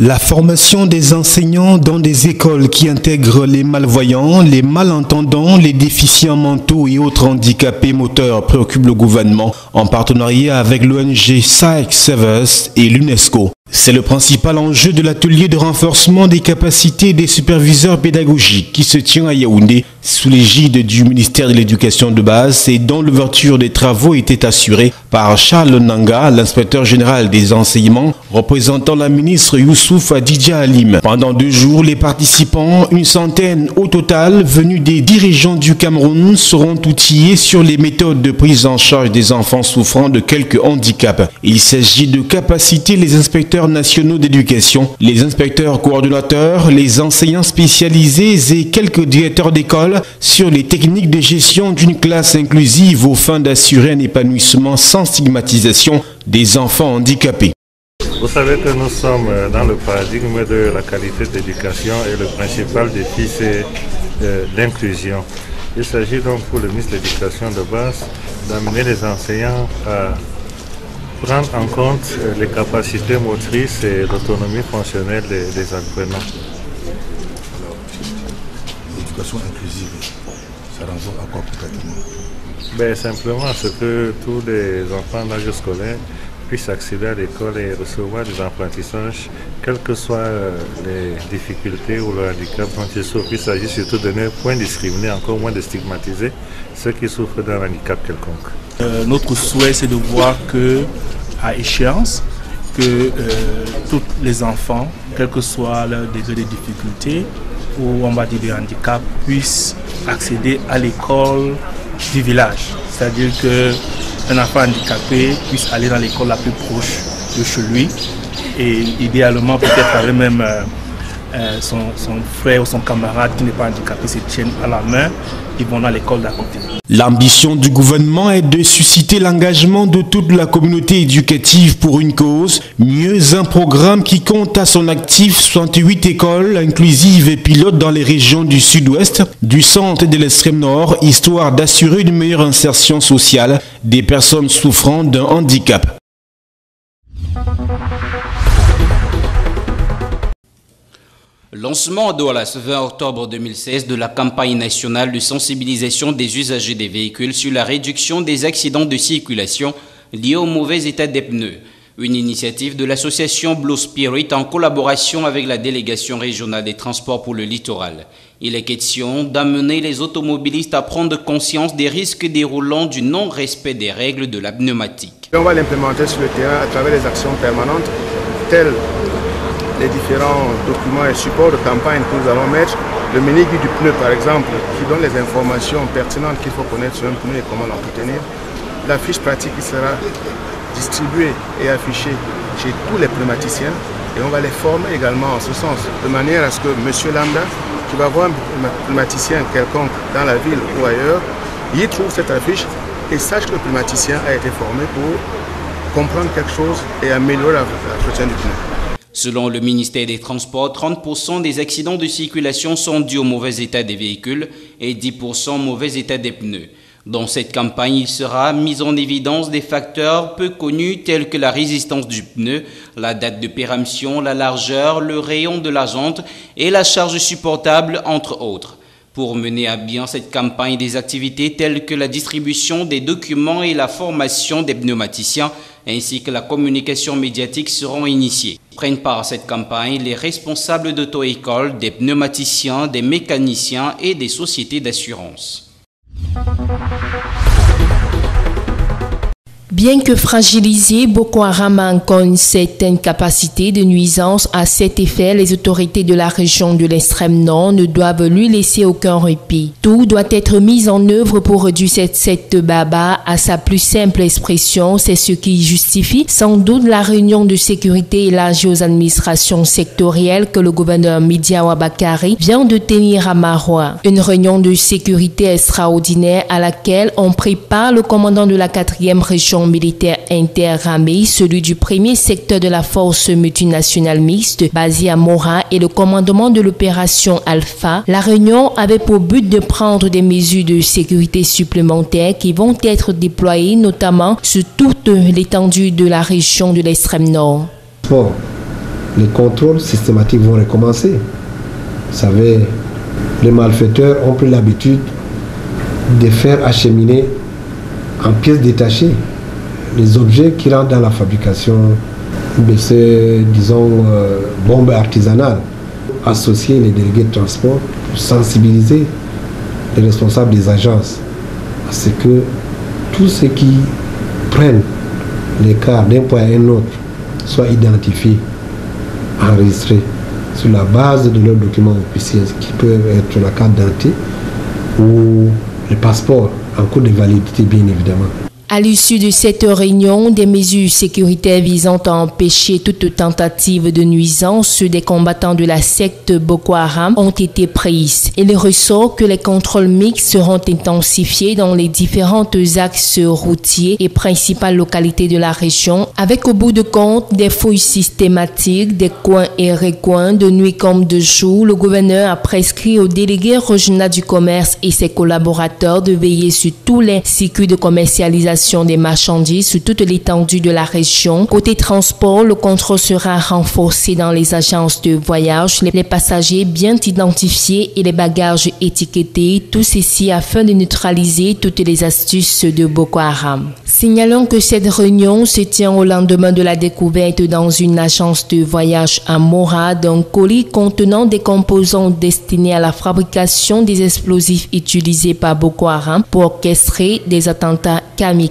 La formation des enseignants dans des écoles qui intègrent les malvoyants, les malentendants, les déficients mentaux et autres handicapés moteurs préoccupe le gouvernement en partenariat avec l'ONG Psych Savers et l'UNESCO. C'est le principal enjeu de l'atelier de renforcement des capacités des superviseurs pédagogiques qui se tient à Yaoundé sous l'égide du ministère de l'Éducation de base et dont l'ouverture des travaux était assurée par Charles Nanga, l'inspecteur général des enseignements, représentant la ministre Youssouf Adidja Halim. Pendant 2 jours, les participants, une centaine au total, venus des 10 régions du Cameroun, seront outillés sur les méthodes de prise en charge des enfants souffrant de quelques handicaps. Il s'agit de capaciter les inspecteurs nationaux d'éducation, les inspecteurs coordonnateurs, les enseignants spécialisés et quelques directeurs d'école sur les techniques de gestion d'une classe inclusive aux fins d'assurer un épanouissement sans stigmatisation des enfants handicapés. Vous savez que nous sommes dans le paradigme de la qualité d'éducation et le principal défi c'est l'inclusion. Il s'agit donc pour le ministre de l'Éducation de base d'amener les enseignants à prendre en compte les capacités motrices et l'autonomie fonctionnelle des apprenants. Alors, l'éducation inclusive, ça renvoie à quoi concrètement? Simplement à ce que tous les enfants d'âge scolaire puissent accéder à l'école et recevoir des apprentissages, quelles que soient les difficultés ou le handicap dont ils souffrent. Il s'agit surtout de ne point discriminer, encore moins de stigmatiser ceux qui souffrent d'un handicap quelconque. Notre souhait, c'est de voir que, à échéance, que tous les enfants, quel que soit leur degré de difficulté ou on va dire de handicap, puissent accéder à l'école du village. C'est-à-dire qu'un enfant handicapé puisse aller dans l'école la plus proche de chez lui et idéalement peut-être avec même son frère ou son camarade qui n'est pas handicapé se tiennent à la main, ils vont dans l'école d'à côté. L'ambition du gouvernement est de susciter l'engagement de toute la communauté éducative pour une cause, mieux un programme qui compte à son actif 68 écoles inclusives et pilotes dans les régions du sud-ouest, du centre et de l'extrême nord, histoire d'assurer une meilleure insertion sociale des personnes souffrant d'un handicap. Lancement à Douala ce 20 octobre 2016 de la campagne nationale de sensibilisation des usagers des véhicules sur la réduction des accidents de circulation liés au mauvais état des pneus. Une initiative de l'association Blue Spirit en collaboration avec la délégation régionale des transports pour le littoral. Il est question d'amener les automobilistes à prendre conscience des risques déroulant du non-respect des règles de la pneumatique. On va l'implémenter sur le terrain à travers les actions permanentes telles les différents documents et supports de campagne que nous allons mettre, le menu-guide du pneu par exemple, qui donne les informations pertinentes qu'il faut connaître sur un pneu et comment l'entretenir, la fiche pratique qui sera distribuée et affichée chez tous les pneumaticiens et on va les former également en ce sens, de manière à ce que monsieur Lambda, qui va voir un pneumaticien quelconque dans la ville ou ailleurs, y trouve cette affiche et sache que le pneumaticien a été formé pour comprendre quelque chose et améliorer l'entretien du pneu. Selon le ministère des Transports, 30% des accidents de circulation sont dus au mauvais état des véhicules et 10% au mauvais état des pneus. Dans cette campagne, il sera mis en évidence des facteurs peu connus tels que la résistance du pneu, la date de péremption, la largeur, le rayon de la jante et la charge supportable, entre autres. Pour mener à bien cette campagne, des activités telles que la distribution des documents et la formation des pneumaticiens, ainsi que la communication médiatique seront initiées. Prennent part à cette campagne les responsables d'auto-écoles, des pneumaticiens, des mécaniciens et des sociétés d'assurance. Bien que fragilisé, Boko Haram a encore une certaine capacité de nuisance. À cet effet, les autorités de la région de l'extrême nord ne doivent lui laisser aucun répit. Tout doit être mis en œuvre pour réduire cette secte barbare à sa plus simple expression. C'est ce qui justifie sans doute la réunion de sécurité élargie aux administrations sectorielles que le gouverneur Midiawa Bakari vient de tenir à Maroua. Une réunion de sécurité extraordinaire à laquelle on prépare le commandant de la 4e région militaire interarmée, celui du premier secteur de la force multinationale mixte basée à Mora et le commandement de l'opération Alpha, la réunion avait pour but de prendre des mesures de sécurité supplémentaires qui vont être déployées notamment sur toute l'étendue de la région de l'extrême nord. Bon, les contrôles systématiques vont recommencer. Vous savez, les malfaiteurs ont pris l'habitude de faire acheminer en pièces détachées les objets qui rentrent dans la fabrication de ces, disons, bombes artisanales. Associer les délégués de transport pour sensibiliser les responsables des agences à ce que tous ceux qui prennent les cars d'un point à un autre soient identifiés, enregistrés sur la base de leurs documents officiels qui peuvent être la carte d'identité ou le passeport en cours de validité, bien évidemment. À l'issue de cette réunion, des mesures sécuritaires visant à empêcher toute tentative de nuisance des combattants de la secte Boko Haram ont été prises. Il ressort que les contrôles mixtes seront intensifiés dans les différents axes routiers et principales localités de la région, avec au bout de compte des fouilles systématiques, des coins et recoins, de nuit comme de jour. Le gouverneur a prescrit au délégué régional du commerce et ses collaborateurs de veiller sur tous les circuits de commercialisation des marchandises sur toute l'étendue de la région. Côté transport, le contrôle sera renforcé dans les agences de voyage, les passagers bien identifiés et les bagages étiquetés, tout ceci afin de neutraliser toutes les astuces de Boko Haram. Signalons que cette réunion se tient au lendemain de la découverte dans une agence de voyage à Mora d'un colis contenant des composants destinés à la fabrication des explosifs utilisés par Boko Haram pour orchestrer des attentats kamikazes.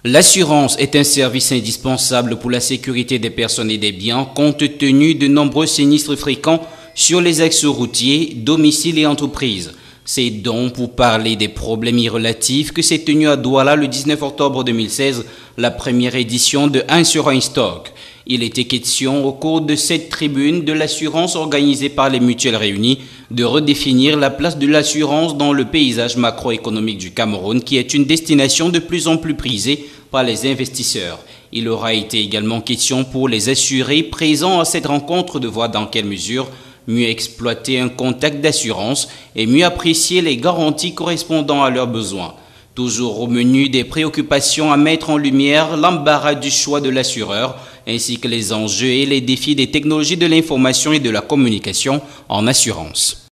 L'assurance est un service indispensable pour la sécurité des personnes et des biens compte tenu de nombreux sinistres fréquents sur les axes routiers, domiciles et entreprises. C'est donc pour parler des problèmes y relatifs que s'est tenue à Douala le 19 octobre 2016 la première édition de 1 sur 1 stock. Il était question au cours de cette tribune de l'assurance organisée par les mutuelles réunies de redéfinir la place de l'assurance dans le paysage macroéconomique du Cameroun qui est une destination de plus en plus prisée par les investisseurs. Il aura été également question pour les assurés présents à cette rencontre de voir dans quelle mesure mieux exploiter un contact d'assurance et mieux apprécier les garanties correspondant à leurs besoins. Toujours au menu des préoccupations à mettre en lumière l'embarras du choix de l'assureur, ainsi que les enjeux et les défis des technologies de l'information et de la communication en assurance.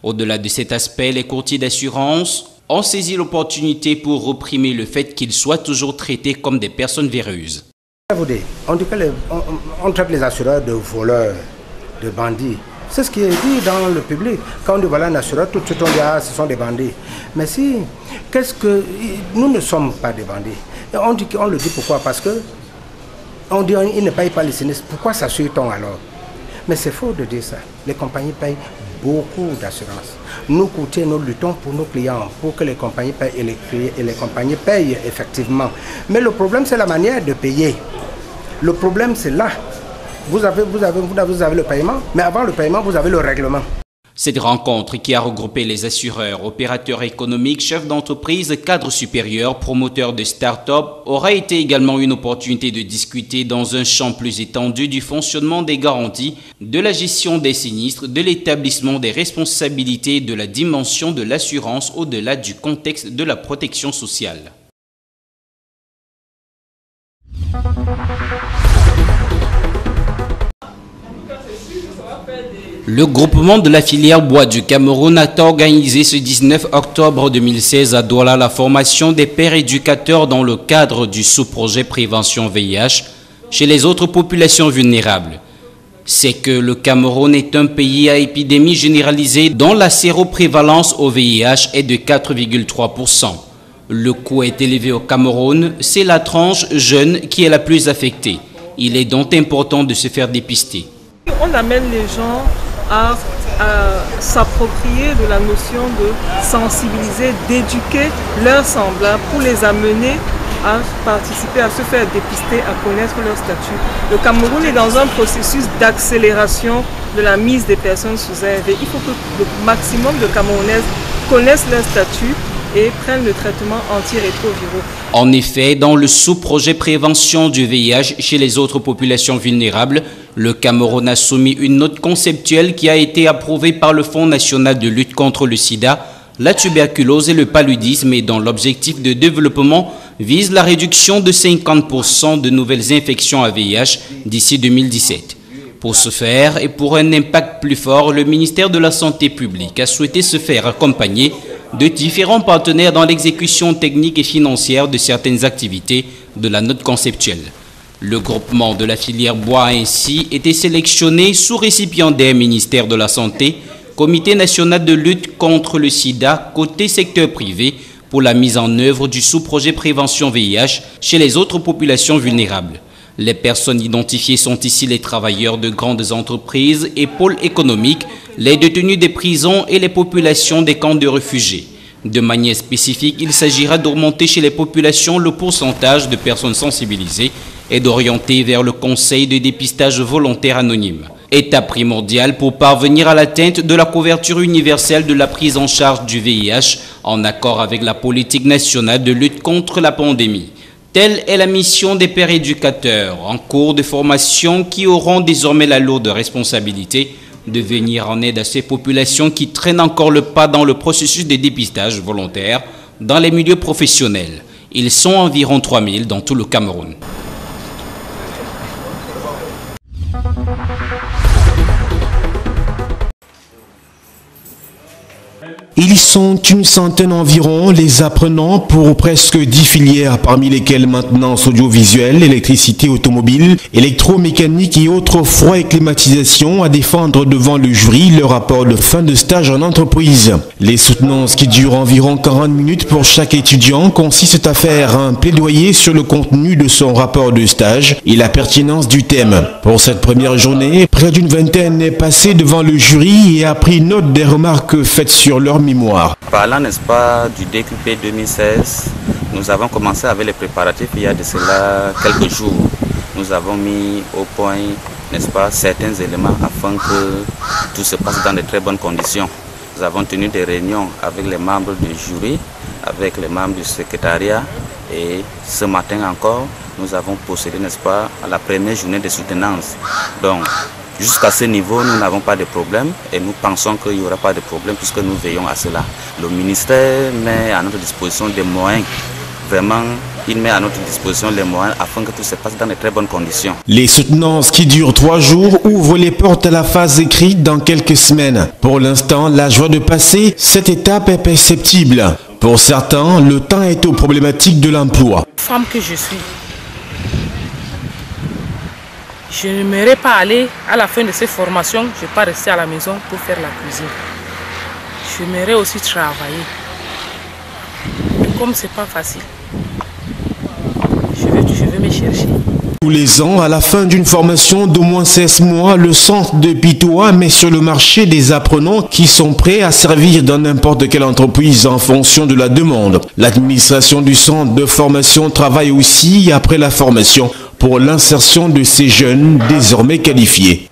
Au-delà de cet aspect, les courtiers d'assurance ont saisi l'opportunité pour reprimer le fait qu'ils soient toujours traités comme des personnes véreuses. En tout cas, on traite les assureurs de voleurs, de bandits. C'est ce qui est dit dans le public. Quand on dit voilà un assureur, tout de suite on dit ah, ce sont des bandits. Mais si, nous ne sommes pas des bandits. Et on le dit pourquoi? Parce que on dit qu'ils ne payent pas les sinistres. Pourquoi s'assure-t-on alors? Mais c'est faux de dire ça. Les compagnies payent beaucoup d'assurance. Nous, courtiers, nous luttons pour nos clients, pour que les compagnies payent et les compagnies payent effectivement. Mais le problème, c'est la manière de payer. Le problème, c'est là. Vous avez le paiement, mais avant le paiement, vous avez le règlement. Cette rencontre qui a regroupé les assureurs, opérateurs économiques, chefs d'entreprise, cadres supérieurs, promoteurs de start-up aura été également une opportunité de discuter dans un champ plus étendu du fonctionnement des garanties, de la gestion des sinistres, de l'établissement des responsabilités et de la dimension de l'assurance au-delà du contexte de la protection sociale. Le groupement de la filière bois du Cameroun a organisé ce 19 octobre 2016 à Douala la formation des pères éducateurs dans le cadre du sous-projet prévention VIH chez les autres populations vulnérables. C'est que le Cameroun est un pays à épidémie généralisée dont la séroprévalence au VIH est de 4,3%. Le coût est élevé au Cameroun, c'est la tranche jeune qui est la plus affectée. Il est donc important de se faire dépister. On amène les gens à s'approprier de la notion de sensibiliser, d'éduquer leurs semblables pour les amener à participer, à se faire dépister, à connaître leur statut. Le Cameroun est dans un processus d'accélération de la mise des personnes sous ARV. Il faut que le maximum de Camerounaises connaissent leur statut et prennent le traitement antirétroviraux. En effet, dans le sous-projet prévention du VIH chez les autres populations vulnérables, le Cameroun a soumis une note conceptuelle qui a été approuvée par le Fonds national de lutte contre le sida, la tuberculose et le paludisme et dont l'objectif de développement vise la réduction de 50% de nouvelles infections à VIH d'ici 2017. Pour ce faire et pour un impact plus fort, le ministère de la Santé publique a souhaité se faire accompagner de différents partenaires dans l'exécution technique et financière de certaines activités de la note conceptuelle. Le groupement de la filière bois a ainsi été sélectionné sous récipiendaire ministère de la Santé, Comité national de lutte contre le sida côté secteur privé pour la mise en œuvre du sous-projet prévention VIH chez les autres populations vulnérables. Les personnes identifiées sont ici les travailleurs de grandes entreprises et pôles économiques, les détenus des prisons et les populations des camps de réfugiés. De manière spécifique, il s'agira d'augmenter chez les populations le pourcentage de personnes sensibilisées et d'orienter vers le conseil de dépistage volontaire anonyme. Étape primordiale pour parvenir à l'atteinte de la couverture universelle de la prise en charge du VIH en accord avec la politique nationale de lutte contre la pandémie. Telle est la mission des pères éducateurs en cours de formation qui auront désormais la lourde responsabilité de venir en aide à ces populations qui traînent encore le pas dans le processus de dépistage volontaire dans les milieux professionnels. Ils sont environ 3000 dans tout le Cameroun. Ils sont une centaine environ, les apprenants pour presque 10 filières, parmi lesquelles maintenance audiovisuelle, électricité automobile, électromécanique et autres froid et climatisation à défendre devant le jury le rapport de fin de stage en entreprise. Les soutenances qui durent environ 40 minutes pour chaque étudiant consistent à faire un plaidoyer sur le contenu de son rapport de stage et la pertinence du thème. Pour cette première journée, près d'une vingtaine est passée devant le jury et a pris note des remarques faites sur leur mémoire. Parlant, n'est-ce pas, du DQP 2016, nous avons commencé avec les préparatifs il y a de cela quelques jours. Nous avons mis au point, n'est-ce pas, certains éléments afin que tout se passe dans de très bonnes conditions. Nous avons tenu des réunions avec les membres du jury, avec les membres du secrétariat et ce matin encore, nous avons procédé, n'est-ce pas, à la première journée de soutenance. Donc, jusqu'à ce niveau, nous n'avons pas de problème et nous pensons qu'il n'y aura pas de problème puisque nous veillons à cela. Le ministère met à notre disposition des moyens. Vraiment, il met à notre disposition les moyens afin que tout se passe dans de très bonnes conditions. Les soutenances qui durent 3 jours ouvrent les portes à la phase écrite dans quelques semaines. Pour l'instant, la joie de passer cette étape est perceptible. Pour certains, le temps est aux problématiques de l'emploi. Femme que je suis, je n'aimerais pas aller à la fin de ces formations, je ne vais pas rester à la maison pour faire la cuisine. J'aimerais aussi travailler. Mais comme ce n'est pas facile, je vais me chercher. Tous les ans, à la fin d'une formation d'au moins 16 mois, le centre de Pitoa met sur le marché des apprenants qui sont prêts à servir dans n'importe quelle entreprise en fonction de la demande. L'administration du centre de formation travaille aussi après la formation pour l'insertion de ces jeunes désormais qualifiés.